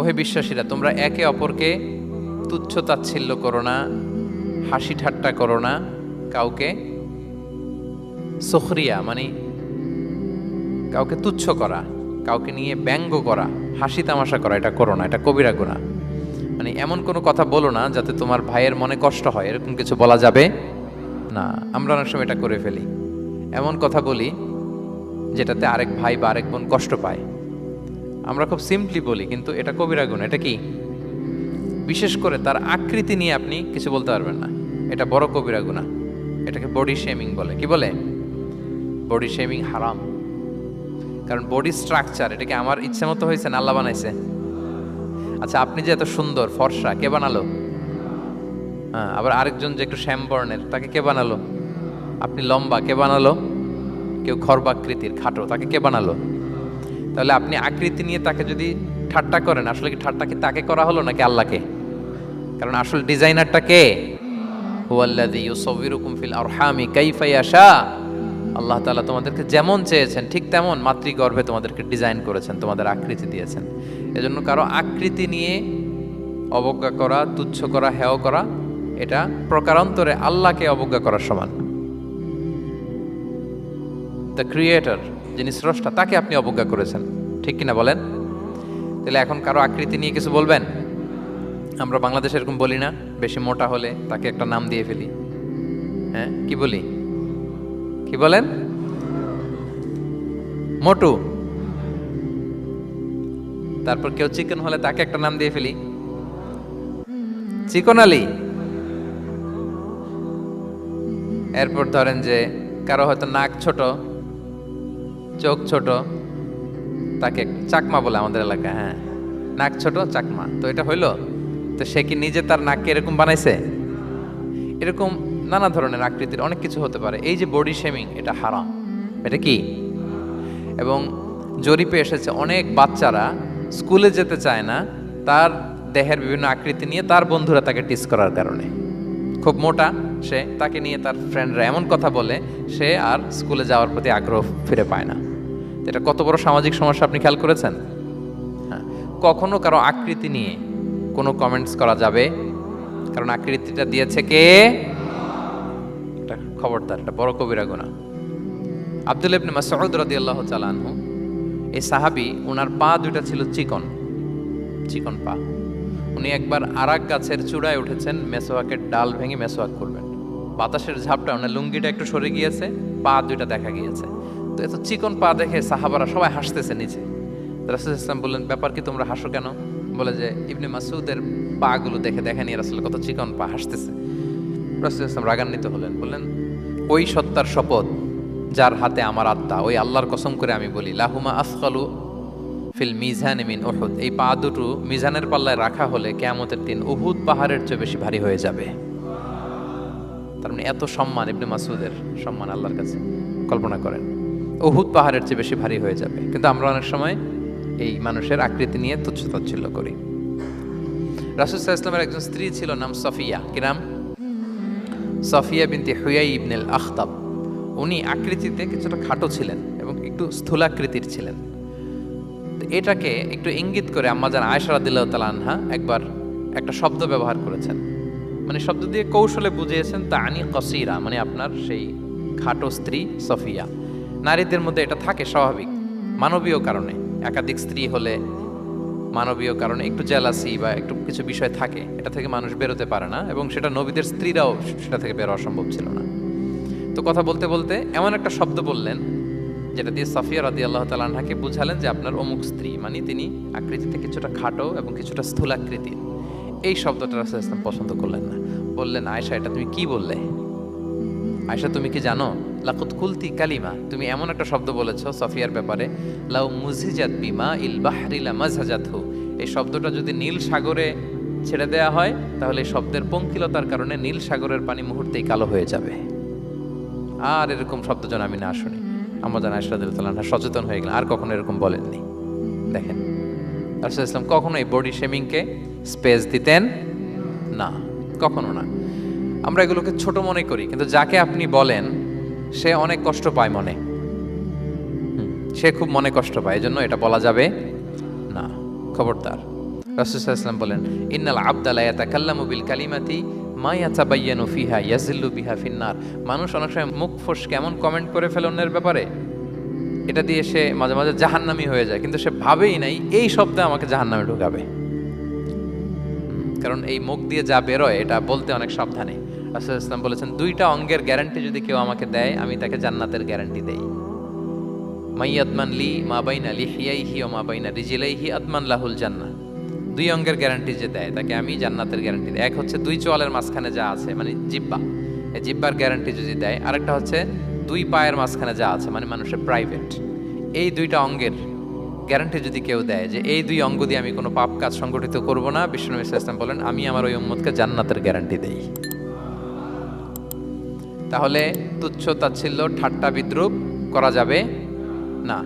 ওহে বিশ্বাসীরা, তোমরা একে অপরকে তুচ্ছ তাচ্ছিল্য করো না, হাসি ঠাট্টা করো না, কাউকে সুখরিয়া মানে কাউকে তুচ্ছ করা, কাউকে নিয়ে ব্যঙ্গ করা, হাসি তামাশা করা, এটা করো না, এটা কবিরা গুনাহ। মানে এমন কোনো কথা বলো না যাতে তোমার ভাইয়ের মনে কষ্ট হয়, এরকম কিছু বলা যাবে না। আমরা অনেক সময় এটা করে ফেলি, এমন কথা বলি যেটাতে আরেক ভাই বা আরেক বোন কষ্ট পায়। আমরা খুব সিম্পলি বলি, কিন্তু এটা কবিরা গুনাহ। এটা কি? বিশেষ করে তার আকৃতি নিয়ে আপনি কিছু বলতে পারবেন না, এটা বড় কবিরা গুনাহ। এটাকে বডি শেমিং বলে। কি বলে? বডি শেমিং হারাম। কারণ বডি স্ট্রাকচার, এটা কি আমার ইচ্ছে মতো হয়েছে না আল্লাহ বানাইছে? আচ্ছা, আপনি যে এত সুন্দর ফর্সা, কে বানালো? হ্যাঁ, আবার আরেকজন যে একটু শ্যামবর্ণের, তাকে কে বানালো? আপনি লম্বা, কে বানালো? কেউ খর্বাকৃতির, খাটো, তাকে কে বানালো? তাহলে আপনি আকৃতি নিয়ে তাকে যদি ঠাট্টা করেন, আসলে কি ঠাট্টা কি তাকে করা হলো নাকি আল্লাহকে? কারণ আসল ডিজাইনারটা কে? হুয়াল্লাযী ইউসাউবিরুকুম ফিল আরহামি কাইফা ইয়াশা। আল্লাহ তাআলা তোমাদেরকে যেমন চেয়েছেন ঠিক তেমন মাতৃগর্ভে তোমাদেরকে ডিজাইন করেছেন, তোমাদের আকৃতি দিয়েছেন। এজন্য কারো আকৃতি নিয়ে অবজ্ঞা করা, তুচ্ছ করা, হেয় করা, এটা প্রকারান্তরে আল্লাহকে অবজ্ঞা করার সমান। দ্য ক্রিয়েটর, যিনি স্রষ্টা, তাকে আপনি অবজ্ঞা করেছেন, ঠিক কিনা বলেন? তাহলে এখন কারো আকৃতি নিয়ে কিছু বলবেন? আমরা বাংলাদেশে এরকম বলি না? বেশি মোটা হলে তাকে একটা নাম দিয়ে ফেলি। হ্যাঁ, কি বলি? কি বলেন? মোটু। তারপর কেউ চিকন হলে তাকে একটা নাম দিয়ে ফেলি, চিকন আলী। এরপর ধরেন যে কারো হয়তো নাক ছোট, চোখ ছোট, তাকে চাকমা বলে আমাদের এলাকায়। হ্যাঁ, নাক ছোট, চাকমা। তো এটা হইলো? তো সে কি নিজে তার নাককে এরকম বানাইছে? এরকম নানা ধরনের আকৃতির অনেক কিছু হতে পারে। এই যে বডি শেমিং, এটা হারাম। এটা কি? এবং জরিপে এসেছে অনেক বাচ্চারা স্কুলে যেতে চায় না তার দেহের বিভিন্ন আকৃতি নিয়ে, তার বন্ধুরা তাকে টিস করার কারণে। খুব মোটা সে, তাকে নিয়ে তার ফ্রেন্ডরা এমন কথা বলে, সে আর স্কুলে যাওয়ার প্রতি আগ্রহ ফিরে পায় না। এটা কত বড় সামাজিক সমস্যা আপনি খেয়াল করেছেন? হ্যাঁ, কখনো কারো আকৃতি নিয়ে কোনো কমেন্টস করা যাবে? কারণ আকৃতিটা দিয়েছে কে? এটা খবরদার, এটা বড় কবিরা গুনাহ। আব্দুল্লাহ ইবনে মাসউদ রাদিয়াল্লাহু তাআলা আনহু, এই সাহাবী, ওনার পা দুইটা ছিল চিকন, চিকন পা। উনি একবার আরাক গাছের চূড়ায় উঠেছেন, মেসোয়াকের ডাল ভেঙে মেসোয়াক করবেন। বাতাসের ঝাপটা, ওনার লুঙ্গিটা একটু সরে গিয়েছে, পা দুইটা দেখা গিয়েছে। তো এত চিকন পা দেখে সাহাবারা সবাই হাসতেছে নিচে। রাসূল ইসলাম বললেন, ব্যাপার কি, তোমরা হাসো কেন? বলে যে ইবনে মাসউদের পা গুলো দেখে দেখেন রাসূল কত চিকন পা, হাসতেছে। রাসূল ইসলাম রাগান্বিত হলেন, বললেন, ওই সত্তার শপথ যার হাতে আমার আত্মা, ওই আল্লাহর কসম করে আমি বলি, লাহুমা আফকালু ফিল মিজান মিন উহুদ, এই পা দুটো মিজানের পাল্লায় রাখা হলে কিয়ামতের দিন উহুদ পাহাড়ের চেয়ে বেশি ভারী হয়ে যাবে। তার মানে এত সম্মান ইবনে মাসউদের, সম্মান আল্লাহর কাছে, কল্পনা করেন, উহুদ পাহাড়ের চেয়ে বেশি ভারী হয়ে যাবে। কিন্তু আমরা অনেক সময় এই মানুষের আকৃতি নিয়ে তুচ্ছ তাচ্ছিল্য করি। রাসূল সাল্লাল্লাহু আলাইহি ওয়াসাল্লামের একজন স্ত্রী ছিল, নাম সফিয়া। কি নাম? সফিয়া বিনতে হুয়াই ইবনে আল আখতাব। উনি আকৃতিতে কিছুটা খাটো ছিলেন এবং একটু স্থূলাকৃতির ছিলেন। এটাকে একটু ইঙ্গিত করে আম্মাজান আয়েশা রাদিয়াল্লাহু তাআলা আনহা একবার একটা শব্দ ব্যবহার করেছেন, মানে শব্দ দিয়ে কৌশলে বুঝিয়েছেন, তানি কসিরা, মানে আপনার সেই খাটো স্ত্রী সফিয়া। নারীদের মধ্যে এটা থাকে স্বাভাবিক, মানবীয় কারণে। একাধিক স্ত্রী হলে মানবীয় কারণে একটু জেলাসি বা একটু কিছু বিষয় থাকে, এটা থেকে মানুষ বেরোতে পারে না, এবং সেটা নবীদের স্ত্রীরাও সেটা থেকে বেরোয়া সম্ভব ছিল না। তো কথা বলতে বলতে এমন একটা শব্দ বললেন যেটা দিয়ে সাফিয়া রাদিয়াল্লাহু তাআলা আনহাকে বুঝালেন যে আপনার অমুক স্ত্রী, মানে তিনি আকৃতিতে কিছুটা খাটো এবং কিছুটা স্থূলাকৃতির। এই শব্দটা রাসূল ইসলাম পছন্দ করলেন না। বললেন, আয়েশা, এটা তুমি কি বললে? আয়েশা, তুমি কি জানো, লাকুত কুলতি কালিমা, তুমি এমন একটা শব্দ বলেছো সাফিয়ার ব্যাপারে, লাউ মুজিজাত বিমা ইল বাহরি লা মাজহাজাতহু, এই শব্দটা যদি নীল সাগরে ছেড়ে দেওয়া হয় তাহলে এই শব্দের পঙ্কিলতার কারণে নীল সাগরের পানি মুহূর্তেই কালো হয়ে যাবে। আর এরকম শব্দ যেন আমি না শুনি। আম্মাজান আয়েশা রাদিয়াল্লাহু তাআলা আনহা সচেতন হয়ে গেলেন, আর কখনো এরকম বলেননি। দেখেন, রাসূল ইসলাম কখনো এই বডি শেমিংকে স্পেস দিতেন না, কখনো না। আমরা এগুলোকে ছোট মনে করি, কিন্তু যাকে আপনি বলেন সে অনেক কষ্ট পায় মনে, সে খুব মনে কষ্ট পায়, এজন্য এটা বলা যাবে না, খবরদার। রাসূল সাল্লাল্লাহু আলাইহি ওয়াসাল্লাম বলেন, ইন্নাল আবদা লা ইয়াতাকাল্লামু বিল কালিমাতি মা ইয়াতাবায়্যানু ফিহা ইয়াজিল্লু বিহা ফিন্নার। মানুষ অনেক সময় মুখ ফসকে এমন কমেন্ট করে ফেলে অন্যের ব্যাপারে, এটা দিয়ে সে মাঝে মাঝে জাহান্নামী হয়ে যায়, কিন্তু সে ভাবেই নাই এই শব্দে আমাকে জাহান্নামে ঢুকাবে। কারণ এই মুখ দিয়ে যা বেরোয় এটা বলতে অনেক সাবধানে। রাসূল ইসলাম বলেছেন, দুইটা অঙ্গের গ্যারান্টি যদি কেউ আমাকে দেয়, আমি তাকে জান্নাতের গ্যারান্টি দেই। মাইয়াদমান লি মা বাইনা লিহিয়াইহি ওয়া মা বাইনা রিজলাইহি আদমান লাহুল জান্নাহ। দুই অঙ্গের গ্যারান্টি যে দেয় তাকে আমি জান্নাতের গ্যারান্টি দিই। এক হচ্ছে দুই চোয়ালের মাঝখানে যা আছে মানে জিহ্বা, এই জিহ্বার গ্যারান্টি যদি দেয়। আরেকটা হচ্ছে দুই পায়ের মাঝখানে যা আছে মানে মানুষের প্রাইভেট। এই দুইটা অঙ্গের গ্যারান্টি যদি কেউ দেয় যে এই দুই অঙ্গ দিয়ে আমি কোনো পাপ কাজ সংগঠিত করব না, বিশ্বনবী সাল্লাল্লাহু আলাইহি ওয়াসাল্লাম বলেন আমি আমার ওই উম্মতকে জান্নাতের গ্যারান্টি দেই। তাহলে তুচ্ছ তাচ্ছিল্য ঠাট্টা বিদ্রূপ করা যাবে না।